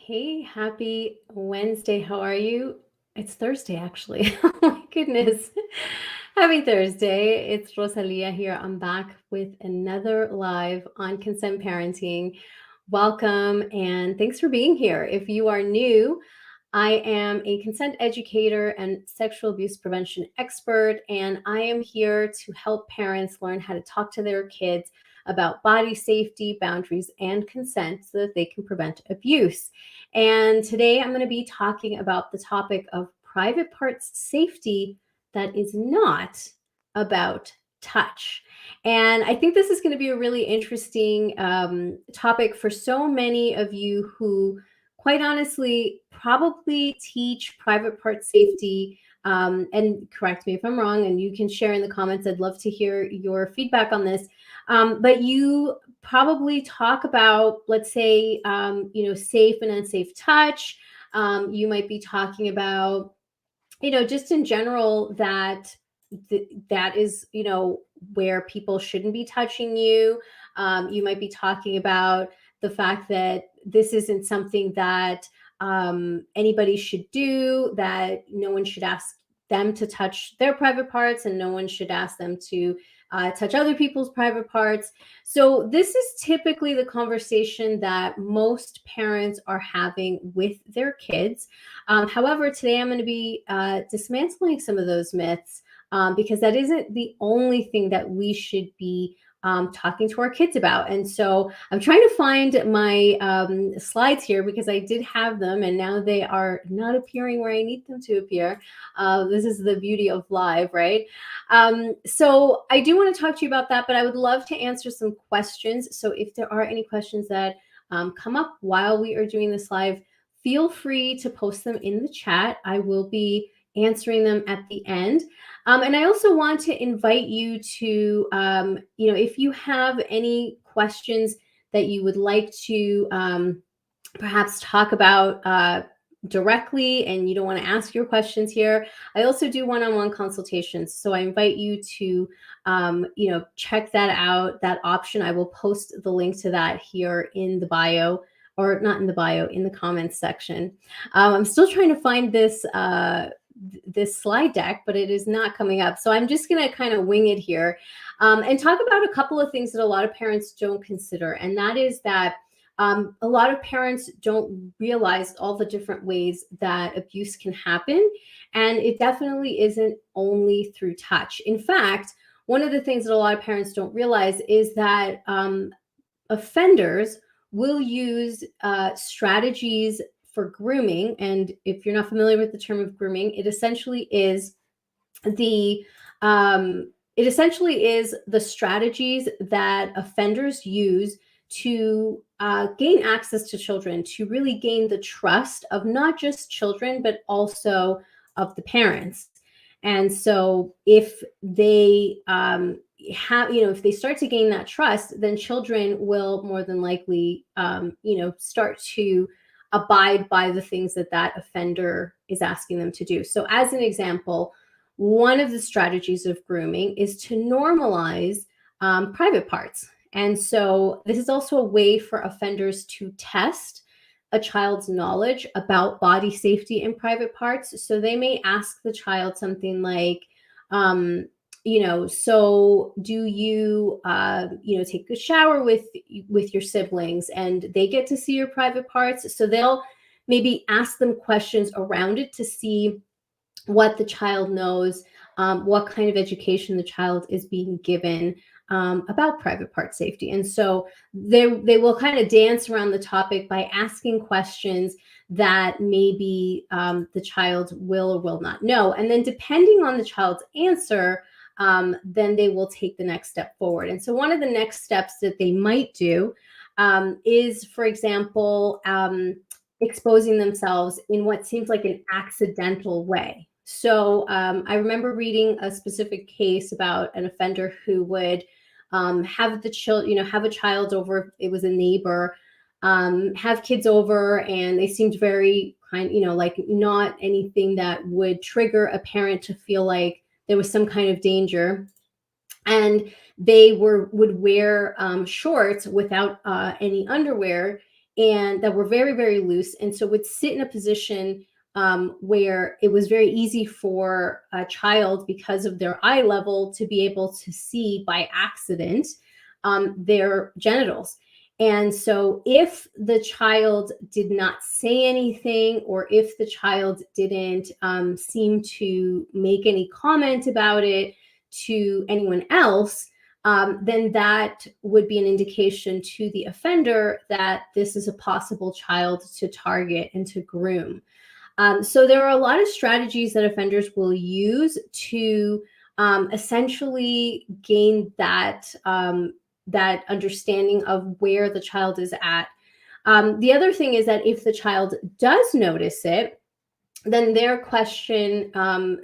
Hey, happy Wednesday. How are you? It's Thursday, actually. Oh my goodness. Happy Thursday. It's Rosalia here. I'm back with another live on consent parenting. Welcome and thanks for being here. If you are new, I am a consent educator and sexual abuse prevention expert, and I am here to help parents learn how to talk to their kids about body safety, boundaries, and consent so that they can prevent abuse. And today I'm going to be talking about the topic of private parts safety that is not about touch. And I think this is going to be a really interesting topic for so many of you who, quite honestly, probably teach private part safety. And correct me if I'm wrong, and you can share in the comments. I'd love to hear your feedback on this. But you probably talk about, let's say, safe and unsafe touch. You might be talking about, just in general that that is, where people shouldn't be touching you. You might be talking about the fact that this isn't something that anybody should do, that no one should ask them to touch their private parts, and no one should ask them to touch other people's private parts. So this is typically the conversation that most parents are having with their kids. However, today I'm going to be dismantling some of those myths, because that isn't the only thing that we should be talking to our kids about. And so I'm trying to find my slides here, because I did have them and now they are not appearing where I need them to appear. This is the beauty of live, right? So I do want to talk to you about that, but I would love to answer some questions. So if there are any questions that come up while we are doing this live, feel free to post them in the chat. I will be answering them at the end. And I also want to invite you to, if you have any questions that you would like to perhaps talk about directly, and you don't want to ask your questions here, I also do one-on-one consultations. So I invite you to, check that out, that option. I will post the link to that here in the bio, or not in the bio, in the comments section. I'm still trying to find this slide deck, but it is not coming up. So I'm just going to kind of wing it here and talk about a couple of things that a lot of parents don't consider. And that is that a lot of parents don't realize all the different ways that abuse can happen. And it definitely isn't only through touch. In fact, one of the things that a lot of parents don't realize is that offenders will use strategies for grooming. And if you're not familiar with the term of grooming, it essentially is the strategies that offenders use to gain access to children, to really gain the trust of not just children, but also of the parents. And so if they if they start to gain that trust, then children will more than likely, start to abide by the things that that offender is asking them to do. So as an example, one of the strategies of grooming is to normalize private parts. And so this is also a way for offenders to test a child's knowledge about body safety and private parts. So they may ask the child something like, so do you, take a shower with your siblings, and they get to see your private parts. So they'll maybe ask them questions around it to see what the child knows, what kind of education the child is being given about private part safety. And so they will kind of dance around the topic by asking questions that maybe the child will or will not know. And then depending on the child's answer, then they will take the next step forward. And so one of the next steps that they might do is, for example, exposing themselves in what seems like an accidental way. So I remember reading a specific case about an offender who would have a child over. It was a neighbor, have kids over, and they seemed very kind, like not anything that would trigger a parent to feel like there was some kind of danger. And they would wear shorts without any underwear and that were very, very loose, and so would sit in a position where it was very easy for a child, because of their eye level, to be able to see by accident their genitals. And so if the child did not say anything, or if the child didn't seem to make any comment about it to anyone else, then that would be an indication to the offender that this is a possible child to target and to groom. So there are a lot of strategies that offenders will use to essentially gain that understanding of where the child is at. The other thing is that if the child does notice it, then their question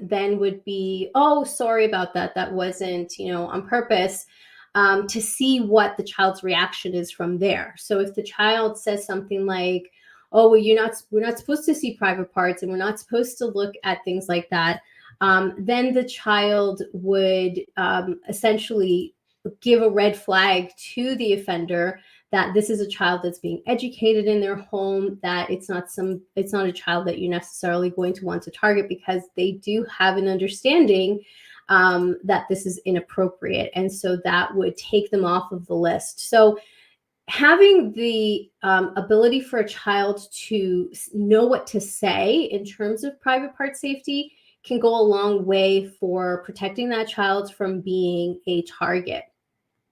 then would be, oh, sorry about that. That wasn't, on purpose, to see what the child's reaction is from there. So if the child says something like, oh, well, we're not supposed to see private parts, and we're not supposed to look at things like that, then the child would essentially give a red flag to the offender that this is a child that's being educated in their home, that it's not a child that you're necessarily going to want to target, because they do have an understanding that this is inappropriate. And so that would take them off of the list. So having the ability for a child to know what to say in terms of private part safety can go a long way for protecting that child from being a target.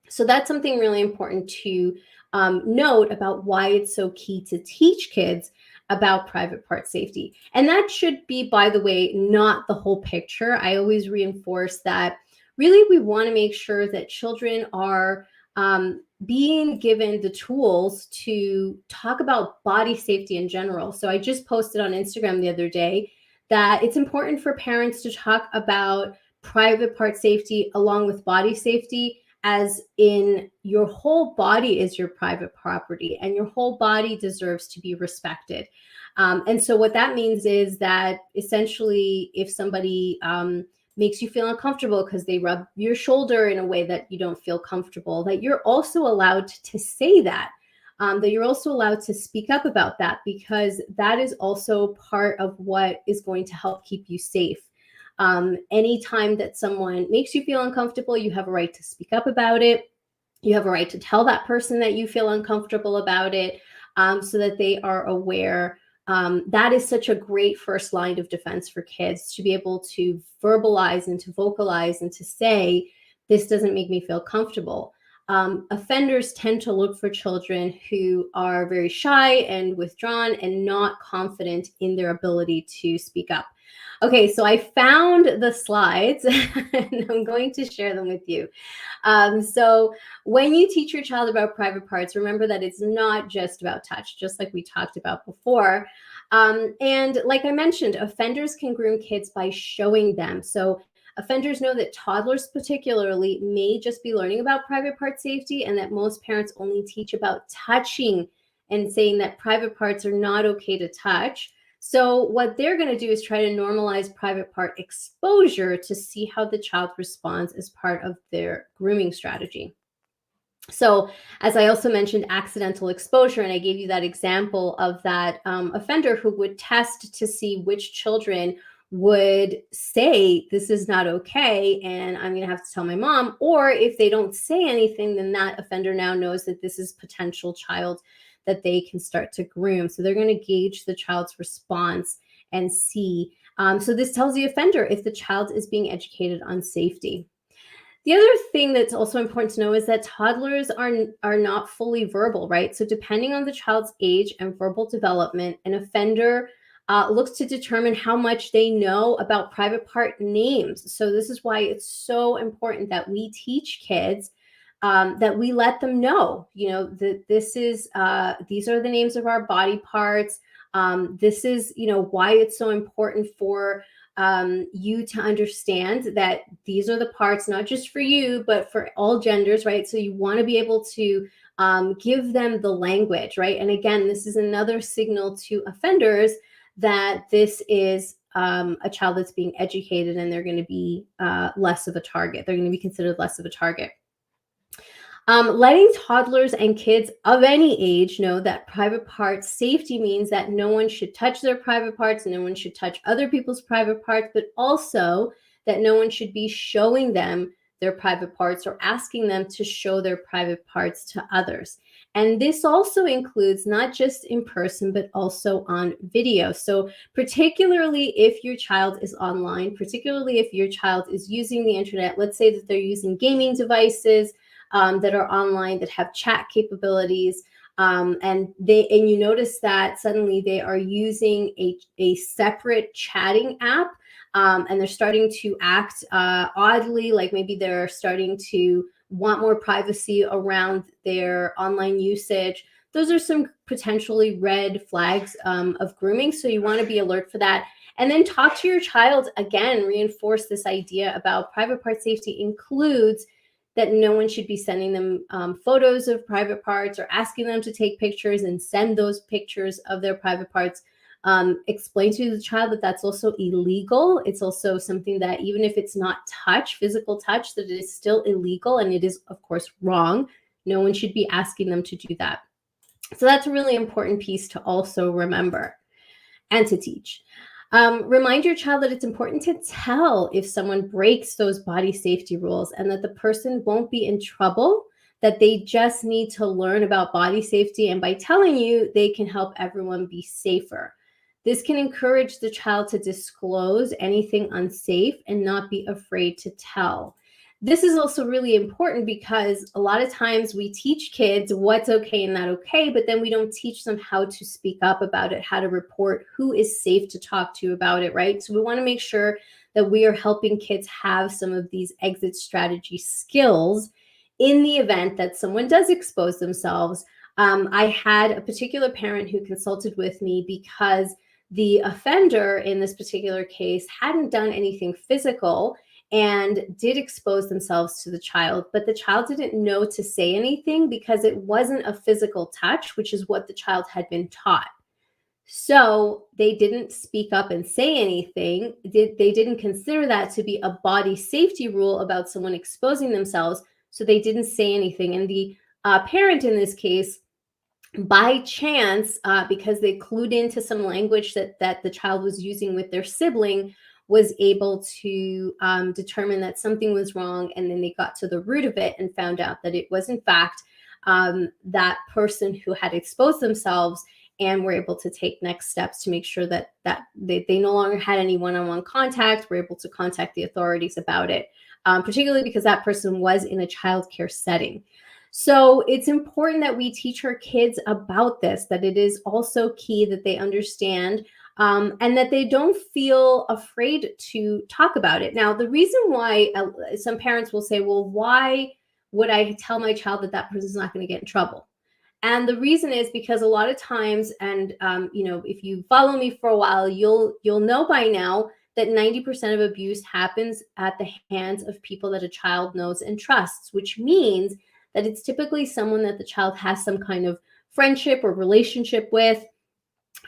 So that's something really important to note about why it's so key to teach kids about private part safety. And that should be, by the way, not the whole picture. I always reinforce that really we want to make sure that children are being given the tools to talk about body safety in general. So I just posted on Instagram the other day that it's important for parents to talk about private part safety along with body safety, as in your whole body is your private property, and your whole body deserves to be respected. And so what that means is that essentially if somebody makes you feel uncomfortable because they rub your shoulder in a way that you don't feel comfortable, that you're also allowed to say that, that you're also allowed to speak up about that, because that is also part of what is going to help keep you safe. Anytime that someone makes you feel uncomfortable, you have a right to speak up about it. You have a right to tell that person that you feel uncomfortable about it, so that they are aware. That is such a great first line of defense for kids, to be able to verbalize and to vocalize and to say, this doesn't make me feel comfortable. Offenders tend to look for children who are very shy and withdrawn and not confident in their ability to speak up. Okay, so I found the slides and I'm going to share them with you. So when you teach your child about private parts, remember that it's not just about touch, just like we talked about before. And like I mentioned, offenders can groom kids by showing them. So offenders know that toddlers particularly may just be learning about private part safety, and that most parents only teach about touching and saying that private parts are not okay to touch. So what they're going to do is try to normalize private part exposure to see how the child responds as part of their grooming strategy. So as I also mentioned, accidental exposure, and I gave you that example of that offender who would test to see which children would say, this is not okay, and I'm going to have to tell my mom. Or if they don't say anything, then that offender now knows that this is potential child that they can start to groom. So they're going to gauge the child's response and see. So this tells the offender if the child is being educated on safety. The other thing that's also important to know is that toddlers are not fully verbal, right? So depending on the child's age and verbal development, an offender looks to determine how much they know about private part names. So this is why it's so important that we teach kids, that we let them know, that these are the names of our body parts. This is, why it's so important for you to understand that these are the parts, not just for you, but for all genders, right? So you want to be able to give them the language, right? And again, this is another signal to offenders that this is a child that's being educated, and they're going to be less of a target. They're going to be considered less of a target. Letting toddlers and kids of any age know that private parts safety means that no one should touch their private parts, no one should touch other people's private parts, but also that no one should be showing them their private parts or asking them to show their private parts to others. And this also includes not just in person, but also on video. So, particularly if your child is online, particularly if your child is using the internet, let's say that they're using gaming devices that are online that have chat capabilities. And you notice that suddenly they are using a separate chatting app, and they're starting to act oddly, like maybe they're starting to want more privacy around their online usage. Those are some potentially red flags of grooming. So you want to be alert for that. And then talk to your child again, reinforce this idea about private part safety includes that no one should be sending them photos of private parts or asking them to take pictures and send those pictures of their private parts. Explain to the child that that's also illegal. It's also something that even if it's not touch, physical touch, that it is still illegal and it is, of course, wrong. No one should be asking them to do that. So that's a really important piece to also remember and to teach. Remind your child that it's important to tell if someone breaks those body safety rules and that the person won't be in trouble, that they just need to learn about body safety. And by telling you, they can help everyone be safer. This can encourage the child to disclose anything unsafe and not be afraid to tell. This is also really important because a lot of times we teach kids what's okay and not okay, but then we don't teach them how to speak up about it, how to report, who is safe to talk to about it, right? So we want to make sure that we are helping kids have some of these exit strategy skills in the event that someone does expose themselves. I had a particular parent who consulted with me because the offender in this particular case hadn't done anything physical and did expose themselves to the child, but the child didn't know to say anything because it wasn't a physical touch, which is what the child had been taught. So they didn't speak up and say anything. They didn't consider that to be a body safety rule about someone exposing themselves. So they didn't say anything. And the parent in this case, by chance, because they clued into some language that the child was using with their sibling, was able to determine that something was wrong. And then they got to the root of it and found out that it was, in fact, that person who had exposed themselves, and were able to take next steps to make sure that they no longer had any one-on-one contact, were able to contact the authorities about it, particularly because that person was in a childcare setting. So it's important that we teach our kids about this, that it is also key that they understand and that they don't feel afraid to talk about it. Now, the reason why some parents will say, well, why would I tell my child that that person's not going to get in trouble? And the reason is because a lot of times, and if you follow me for a while, you'll know by now that 90% of abuse happens at the hands of people that a child knows and trusts, which means that it's typically someone that the child has some kind of friendship or relationship with.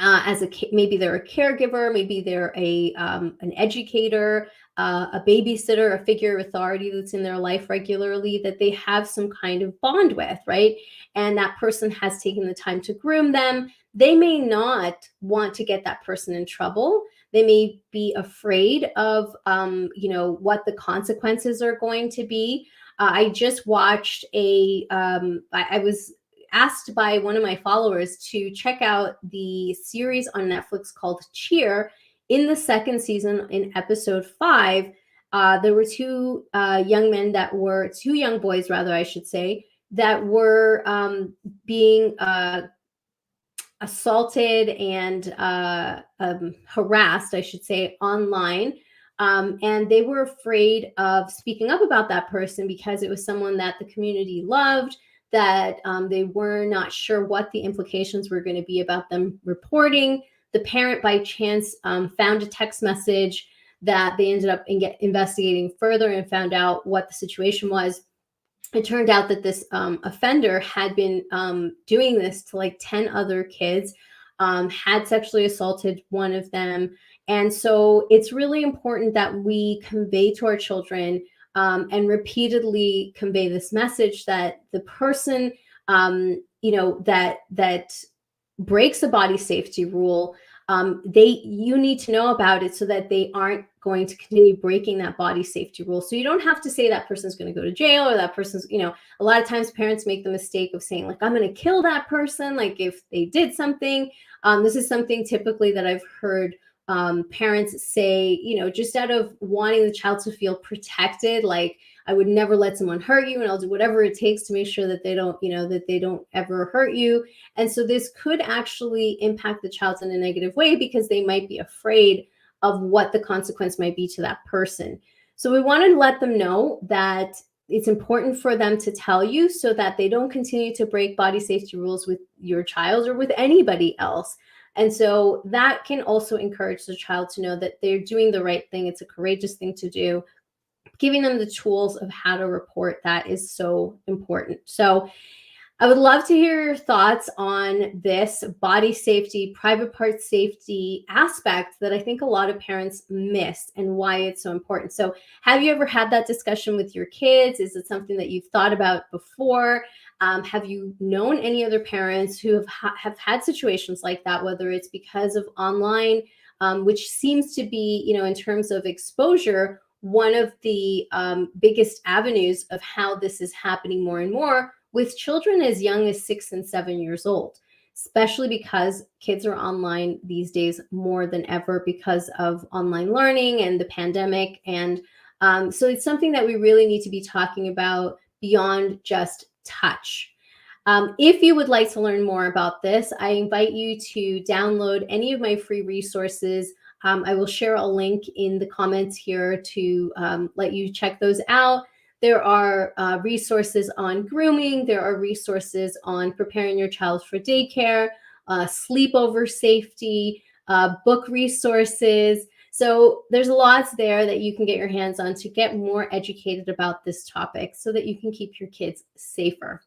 Maybe they're a caregiver, maybe they're an educator, a babysitter, a figure of authority that's in their life regularly that they have some kind of bond with, right? And that person has taken the time to groom them. They may not want to get that person in trouble. They may be afraid of, what the consequences are going to be. I just watched I was asked by one of my followers to check out the series on Netflix called Cheer. In the second season, in episode 5, there were two young boys, rather, I should say, that were being assaulted and harassed, I should say, online. And they were afraid of speaking up about that person because it was someone that the community loved, that they were not sure what the implications were going to be about them reporting. The parent, by chance, found a text message that they ended up investigating further and found out what the situation was. It turned out that this offender had been doing this to like 10 other kids, had sexually assaulted one of them. And so it's really important that we convey to our children and repeatedly convey this message that the person, that breaks a body safety rule, you need to know about it so that they aren't going to continue breaking that body safety rule. So you don't have to say that person's going to go to jail, or that person's, a lot of times parents make the mistake of saying, like, I'm going to kill that person, like if they did something. This is something typically that I've heard parents say, just out of wanting the child to feel protected, like, I would never let someone hurt you, and I'll do whatever it takes to make sure that they don't, that they don't ever hurt you. And so this could actually impact the child in a negative way, because they might be afraid of what the consequence might be to that person. So we want to let them know that it's important for them to tell you, so that they don't continue to break body safety rules with your child or with anybody else. And so that can also encourage the child to know that they're doing the right thing. It's a courageous thing to do. Giving them the tools of how to report that is so important. So I would love to hear your thoughts on this body safety, private part safety aspect that I think a lot of parents miss, and why it's so important. So have you ever had that discussion with your kids? Is it something that you've thought about before? Have you known any other parents who have had situations like that, whether it's because of online, which seems to be, in terms of exposure, one of the biggest avenues of how this is happening more and more with children as young as 6 and 7 years old, especially because kids are online these days more than ever because of online learning and the pandemic. And so it's something that we really need to be talking about beyond just touch. If you would like to learn more about this, I invite you to download any of my free resources. I will share a link in the comments here to let you check those out. There are resources on grooming. There are resources on preparing your child for daycare, sleepover safety, book resources. So there's lots there that you can get your hands on to get more educated about this topic, so that you can keep your kids safer.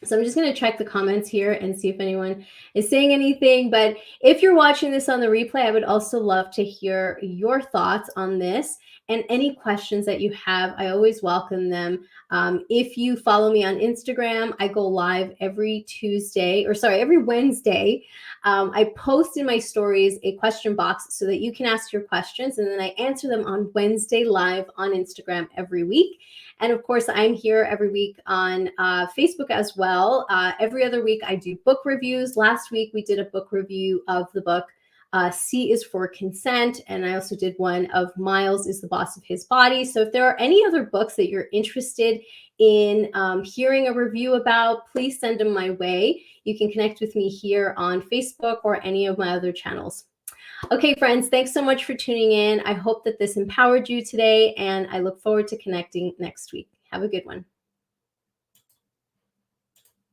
So I'm just going to check the comments here and see if anyone is saying anything. But if you're watching this on the replay, I would also love to hear your thoughts on this, and any questions that you have. I always welcome them. If you follow me on Instagram, I go live every Wednesday. I post in my stories a question box so that you can ask your questions, and then I answer them on Wednesday live on Instagram every week. And of course, I'm here every week on Facebook as well. Every other week, I do book reviews. Last week, we did a book review of the book C is for Consent. And I also did one of Miles is the Boss of His Body. So if there are any other books that you're interested in hearing a review about, please send them my way. You can connect with me here on Facebook or any of my other channels. Okay, friends, thanks so much for tuning in. I hope that this empowered you today, and I look forward to connecting next week. Have a good one.